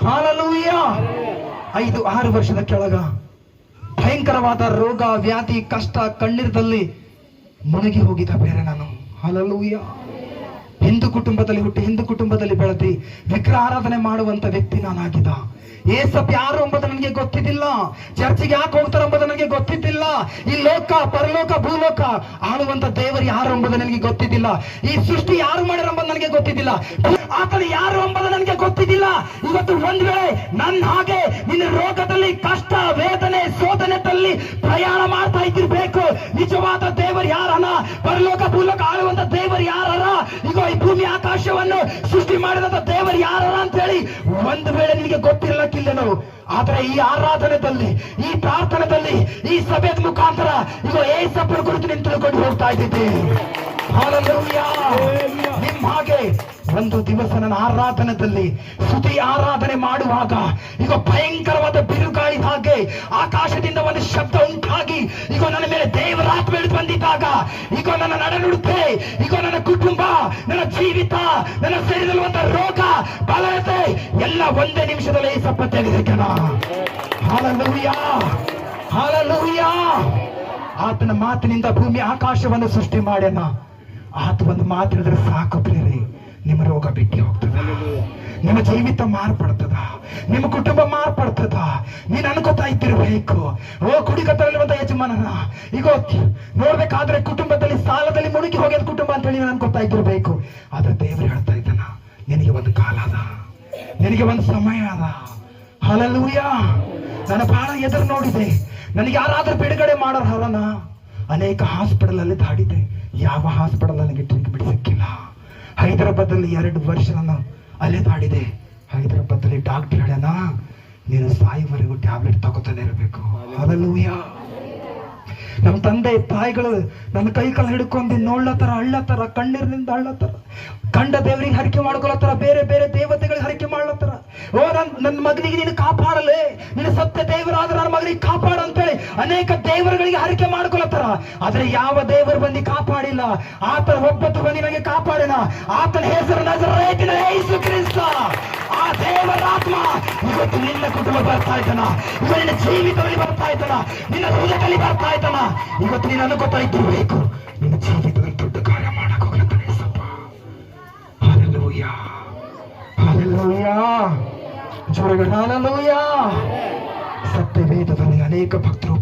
Hallelujah. 5-6 ವರ್ಷದ ಕೆಳಗ ಭಯಂಕರವಾದ ರೋಗ, ವ್ಯಾಧಿ, ಕಷ್ಟ, ಕಣ್ಣೀರದಲ್ಲಿ ಮುಳುಗಿ ಹೋಗಿದ್ದ ಬೇರೆ ನಾನು. ಹಾಲೆಲೂಯ. ಹಿಂದೂ ಕುಟುಂಬದಲ್ಲಿ ಹುಟ್ಟಿ ಹಿಂದೂ ಕುಟುಂಬದಲ್ಲಿ ಬೆಳೆದಿ ವಿಗ್ರಹ ಆರಾಧನೆ ಮಾಡುವಂತ ವ್ಯಕ್ತಿ ನಾನಾಗಿದ್ದ. ಏಸಪ್ ಯಾರು ಎಂಬುದು ನನಗೆ ಗೊತ್ತಿದ್ದಿಲ್ಲ. ಚರ್ಚಿಗೆ ಯಾಕೆ ಹೋಗ್ತಾರೆ ಎಂಬುದು ನನಗೆ ಗೊತ್ತಿದ್ದಿಲ್ಲ. ಈ ಲೋಕ, ಪರಲೋಕ, ಭೂಲೋಕ ಆಳುವಂತ ದೇವರು ಯಾರು ಎಂಬುದು ನನಗೆ ಗೊತ್ತಿದ್ದಿಲ್ಲ. ಈ ಸೃಷ್ಟಿ ಯಾರು ಮಾಡ್ಯಾರ ಎಂಬುದು ನನಗೆ ಗೊತ್ತಿದ್ದಿಲ್ಲ. ಆತನು ಯಾರು ಎಂಬುದು ನನಗೆ ಗೊತ್ತಿದ್ದಿಲ್ಲ. ಇವತ್ತು ಒಂದ್ ವೇಳೆ ನನ್ನ ಹಾಗೆ ನಿನ್ನ ರೋಗದಲ್ಲಿ, ಕಷ್ಟ, ವೇದನೆ, ಶೋಧನೆಯಲ್ಲಿ ಪ್ರಯಾಣ ಮಾಡ್ತಾ ಇದ್ದಿರ್ಬೇಕು. ನಿಜವಾದ ದೇವರು ಯಾರನ, ಪರಲೋಕ ಭೂಲೋಕ ಆಳುವಂತ ದೇವರು ಯಾರ, ಈಗ ಈ ಭೂಮಿ ಆಕಾಶವನ್ನು ಸೃಷ್ಟಿ ಮಾಡಿದಂತ ದೇವರು ಯಾರ ಅಂತ ಹೇಳಿ ಒಂದು ವೇಳೆ ನಿನಗೆ ಗೊತ್ತಿರಲಿಕ್ಕಿಲ್ಲನು. ಆದ್ರೆ ಈ ಆರಾಧನೆಯಲ್ಲಿ, ಈ ಪ್ರಾರ್ಥನೆಯಲ್ಲಿ, ಈ ಸಭೆಯ ಮುಖಾಂತರ ಈಗ ಏಸಪ್ಪನ ಕುರಿತು ನೀನು ತಿಳ್ಕೊಂಡು ಹೋಗ್ತಾ ಇದ್ದಿದ್ದೆ. ಹಾಲೆಲೂಯ. ನಿಮ್ಮ ಹಾಗೆ ಒಂದು ದಿವಸ ನನ್ನ ಆರಾಧನೆಯಲ್ಲಿ ಸ್ತುತಿ ಆರಾಧನೆ ಮಾಡುವಾಗ ಈಗ ಭಯಂಕರವಾದ ಬಿರುಗಾಳಿ ಹಾಗೆ ಆಕಾಶದಿಂದ ಒಂದು ಶಬ್ದ ಉಂಟಾಗಿ ಈಗ ನನ್ನ ಮೇಲೆ ದೇವರ ಆತ್ಮ ಇಳಿದು ಬಂದಿದ್ದಾಗ ಈಗ ನನ್ನ ನಡೆನುಡುತ್ತೆ, ಈಗ ನನ್ನ ಕುಟುಂಬ, ನನ್ನ ಜೀವಿತ, ನನ್ನ ಶರೀರದಲ್ಲಿರುವಂತ ರೋಗ, ಬಲತೆ ಎಲ್ಲ ಒಂದೇ ನಿಮಿಷದಲ್ಲಿ ಏಸಪ್ಪ ತೆಗೆದಕ್ಕನ. ಹಾಲೆಲೂಯ. ಹಾಲೆಲೂಯ. ಆತನ ಮಾತಿನಿಂದ ಭೂಮಿ ಆಕಾಶವನ್ನು ಸೃಷ್ಟಿ ಮಾಡ್ಯಾನ. ಆತ ಒಂದು ಮಾತಾಡಿದ್ರೆ ಸಾಕು ಪ್ರೇರಿ, ನಿಮ್ಮ ರೋಗ ಬಿಟ್ಟು ಹೋಗ್ತದ, ನಿಮ್ಮ ಜೀವಿತ ಮಾರ್ಪಡ್ತದ, ನಿಮ್ಮ ಕುಟುಂಬ ಮಾರ್ಪಡ್ತದ. ನೀನ್ ಅನ್ಕೋತಾ ಇದ್ದಿರ್ಬೇಕು, ಓ ಕುಡಿಕತ್ತಲ್ಲಿರುವಂತ ಯಜಮಾನನ ಈಗ ನೋಡ್ಬೇಕಾದ್ರೆ ಕುಟುಂಬದಲ್ಲಿ ಸಾಲದಲ್ಲಿ ಮುಳುಗಿ ಹೋಗ್ಯದ ಕುಟುಂಬ ಅಂತ ಹೇಳಿ ನೀನು ಅನ್ಕೋತಾ ಇದ್ದಿರ್ಬೇಕು. ಆದ್ರೆ ದೇವರು ಹೇಳ್ತಾ ಇದ್ದಾನ, ನಿನಗೆ ಒಂದು ಕಾಲ ಅದ, ನಿನಗೆ ಒಂದು ಸಮಯ ಅದ. ಹಾಲೆಲೂಯ. ನನ್ನ ಬಹಳ ಎದುರು ನೋಡಿದೆ. ನನಗೆ ಯಾರಾದ್ರೂ ಬಿಡುಗಡೆ ಮಾಡೋರು ಹರನ. ಅನೇಕ ಹಾಸ್ಪಿಟಲ್ ಅಲ್ಲಿ ದಾಡಿದೆ, ಯಾವ ಹಾಸ್ಪಿಟಲ್ ನನಗೆ ಟ್ರೀಟ್ಮೆಂಟ್ ಸಿಕ್ಕಿಲ್ಲ. ಹೈದರಾಬಾದ್ ಅಲ್ಲಿ 2 ವರ್ಷ ನಾನು ಅಲ್ಲೇ ದಾಡಿದೆ. ಹೈದರಾಬಾದ್ ಅಲ್ಲಿ ಡಾಕ್ಟರ್ ಹೇಳ್ಯಾನ, ನೀನು ಸಾಯುವರೆಗೂ ಟ್ಯಾಬ್ಲೆಟ್ ತಗೋತಾನೆ ಇರಬೇಕು. ಹಾಲೆಲೂಯ. ನಮ್ಮ ತಂದೆ ತಾಯಿಗಳು ನನ್ನ ಕೈ ಕಾಲು ಹಿಡ್ಕೊಂಡು ನೋಡ್ಲತ್ತಾರ, ಅಳ್ಳತ್ತಾರ, ಕಣ್ಣೀರಿನಿಂದ ಅಳ್ಳತ್ತಾರ, ಕಂಡ ದೇವರಿಗೆ ಹರಕೆ ಮಾಡ್ಕೊಳತ್ತಾರ, ಬೇರೆ ಬೇರೆ ದೇವತೆಗಳಿಗೆ ಹರಕೆ ಮಾಡ್ಲತ್ತಾರ. ಓ ನನ್ನ ಮಗನಿಗೆ ನೀನು ಕಾಪಾಡಲೇ, ನೀನು ಸತ್ಯ ದೇವರಾದ್ರೆ ನನ್ನ ಮಗನಿಗೆ ಕಾಪಾಡ ಅಂತೇಳಿ ಅನೇಕ ದೇವರುಗಳಿಗೆ ಹರಕೆ ಮಾಡ್ಕೊಳತ್ತಾರ. ಆದ್ರೆ ಯಾವ ದೇವರು ಬಂದು ಕಾಪಾಡಿಲ್ಲ. ಆತನ ಒಬ್ಬತ್ತು ಬಂದು ನನಗೆ ಕಾಪಾಡಿನ. ಆತನ ಹೆಸರು ನಜರೇತಿನ ಯೇಸು ಕ್ರಿಸ್ತ. ಆ ದೇವರ ಆತ್ಮ ಇವತ್ತು ನಿನ್ನ ಕುಟುಂಬ ಬರ್ತಾ ಇದ್ದಾನ, ಇವತ್ತು ನಿನ್ನ ಜೀವಿತದಲ್ಲಿ ಬರ್ತಾ ಇದ್ದಾನ, ನಿನ್ನ ಹೃದಯದಲ್ಲಿ ಬರ್ತಾ ಇದ್ದಾನ. ಇವತ್ತು ನೀನು ಅನ್ಕೋತಾ ಇದ್ದಿರ್ಬೇಕು, ನಿನ್ನ ಜೀವಿತದಲ್ಲಿ ದೊಡ್ಡ ಕಾರ್ಯ ಮಾಡಕ್ ಹೋಗ್ಲತ್ತಾನೆ ಏಸಪ್ಪ. ಹಾಲೆಲೂಯ. ಹಾಲೆಲೂಯ. ಜೋರಗಳು ಹಾಲೆಲೂಯ. ಸತ್ಯ ವೇದದಲ್ಲಿ ಅನೇಕ ಭಕ್ತರು